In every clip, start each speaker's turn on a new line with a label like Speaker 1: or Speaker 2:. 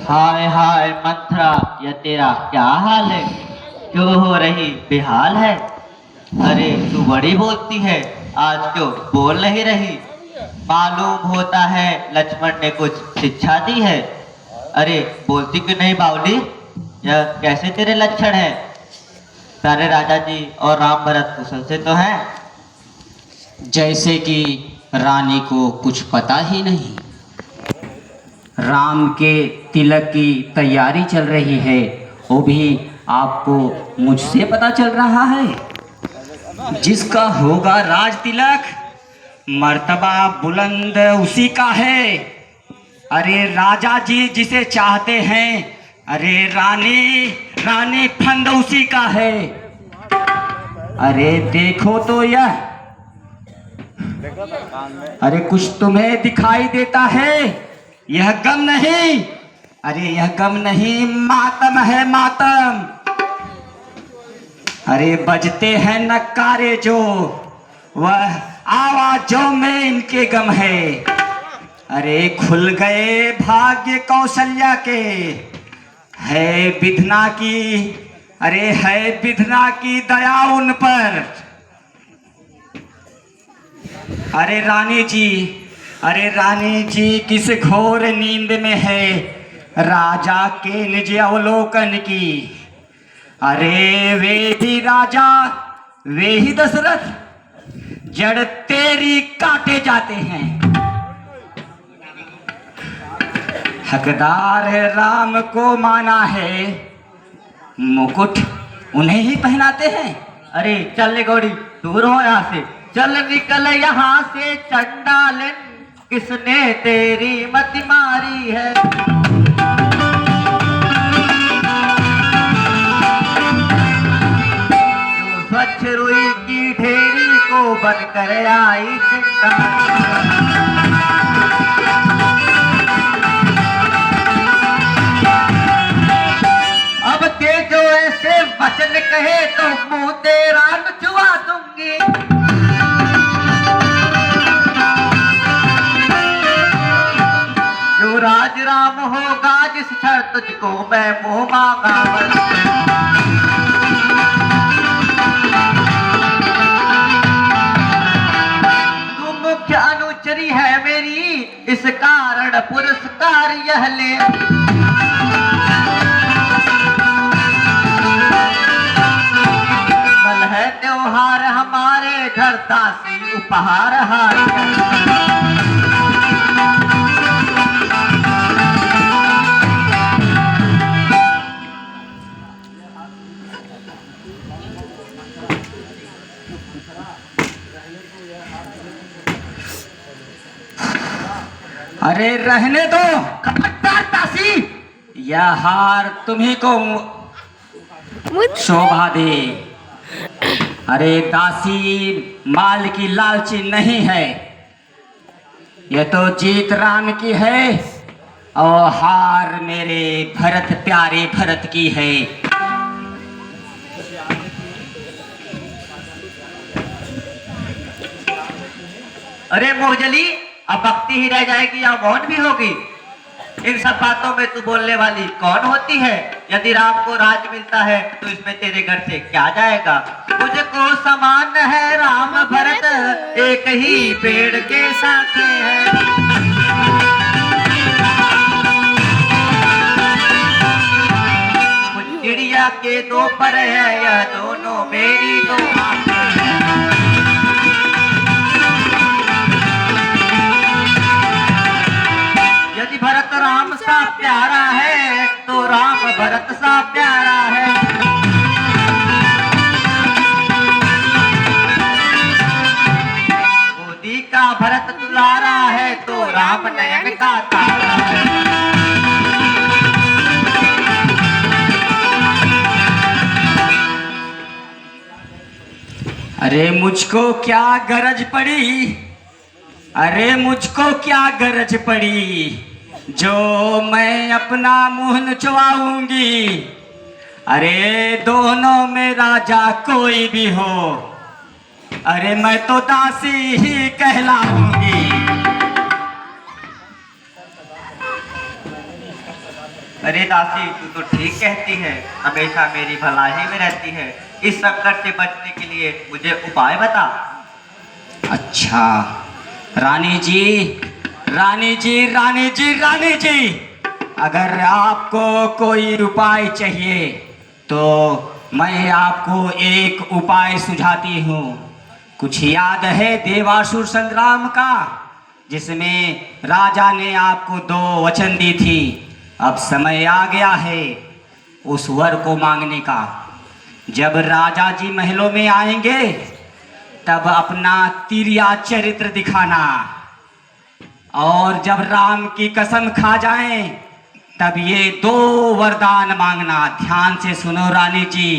Speaker 1: हाय हाय मंथरा, यह तेरा क्या हाल है? क्यों हो रही बेहाल है? अरे तू बड़ी बोलती है, आज क्यों बोल नहीं रही? मालूम होता है लक्ष्मण ने कुछ शिक्षा दी है। अरे बोलती क्यों नहीं बावली? यह कैसे तेरे लक्षण है? सारे राजा जी और राम भरत कुशल से तो हैं?
Speaker 2: जैसे कि रानी को कुछ पता ही नहीं। राम के तिलक की तैयारी चल रही है, वो भी आपको मुझसे पता चल रहा है। जिसका होगा राज तिलक, मर्तबा बुलंद उसी का है। अरे राजा जी जिसे चाहते हैं, अरे रानी रानी फंद उसी का है। अरे देखो तो यह, अरे कुछ तुम्हें दिखाई देता है? यह गम नहीं, अरे यह गम नहीं, मातम है मातम। अरे बजते हैं नक्कारे जो, वह आवाजों में इनके गम है। अरे खुल गए भाग्य कौशल्या के, है विधना की, अरे है विधना की दया उन पर। अरे रानी जी, अरे रानी जी किस घोर नींद में है राजा के निज अवलोकन की। अरे वे भी राजा, वे ही दशरथ, जड़ तेरी काटे जाते हैं। हकदार राम को माना है, मुकुट उन्हें ही पहनाते हैं।
Speaker 1: अरे चल ले गौड़ी, दूर हो यहाँ से। चल निकल यहाँ से चंडाल, किसने तेरी मति मारी है? जो स्वच्छ रुई की ढेरी को बनकर आई अब ते जो ऐसे वचन कहे तो मुंह तेरा नुचवा दूंगी। जो राज राम होगा जिस क्षण तुझको मैं मुंह मांगा। तू मुख्य अनुचरी है मेरी, इस कारण पुरस्कार यह ले। कल है त्योहार हमारे घर, दासी उपहार हार।
Speaker 2: अरे रहने दो खबरदार दासी, यह हार तुम्ही को शोभा दे। अरे दासी माल की लालची नहीं है, यह तो जीत राम की है और हार मेरे भरत प्यारे भरत की है।
Speaker 1: अरे मोहजली, अब भक्ति ही रह जाएगी या मौन भी होगी? इन सब बातों में तू बोलने वाली कौन होती है? यदि राम को राज मिलता है तो इसमें तेरे घर से क्या जाएगा? मुझको समान है राम भरत, एक ही पेड़ के साथ है। कुछ चिड़िया के दो पर है, यह दोनों मेरी दो आंखें हैं। यदि भरत राम सा प्यारा है तो राम भरत सा प्यारा है। गोदी का भरत दुलारा है तो राम नयन का तारा है।
Speaker 2: अरे मुझको क्या गरज पड़ी, अरे मुझको क्या गरज पड़ी, जो मैं अपना मुंह नुचवाऊंगी। अरे दोनों में राजा कोई भी हो, अरे मैं तो दासी ही कहलाऊंगी।
Speaker 1: अरे दासी, तू तो ठीक कहती है, हमेशा मेरी भलाई में रहती है। इस संकट से बचने के लिए मुझे उपाय बता।
Speaker 2: अच्छा, रानी जी, रानी जी, रानी जी, रानी जी, अगर आपको कोई उपाय चाहिए तो मैं आपको एक उपाय सुझाती हूँ। कुछ याद है देवासुर संग्राम का, जिसमें राजा ने आपको 2 वचन दी थी। अब समय आ गया है उस वर को मांगने का। जब राजा जी महलों में आएंगे तब अपना तिरिया चरित्र दिखाना, और जब राम की कसम खा जाएं तब ये 2 वरदान मांगना। ध्यान से सुनो रानी जी।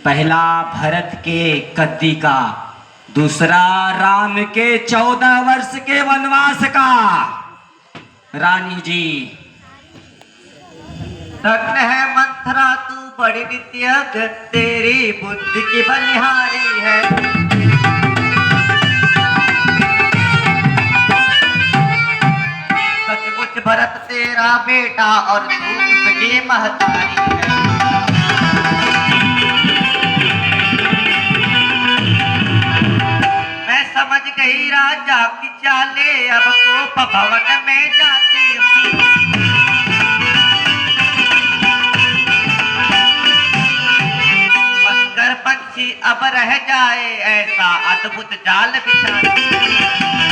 Speaker 2: पहला भरत के गद्दी का, दूसरा राम के 14 वर्ष के वनवास का। रानी जी।
Speaker 1: धन्य है मंथरा, तू बड़ी विद्यज्ञ, तेरी बुद्धि की बलिहारी है। सचमुच भरत तेरा बेटा और तू उसकी महतारी है। मैं समझ गई राजा की चाले, अब को भवन में जाती हूँ। पंछी अब रह जाए, ऐसा अद्भुत जाल बिछा।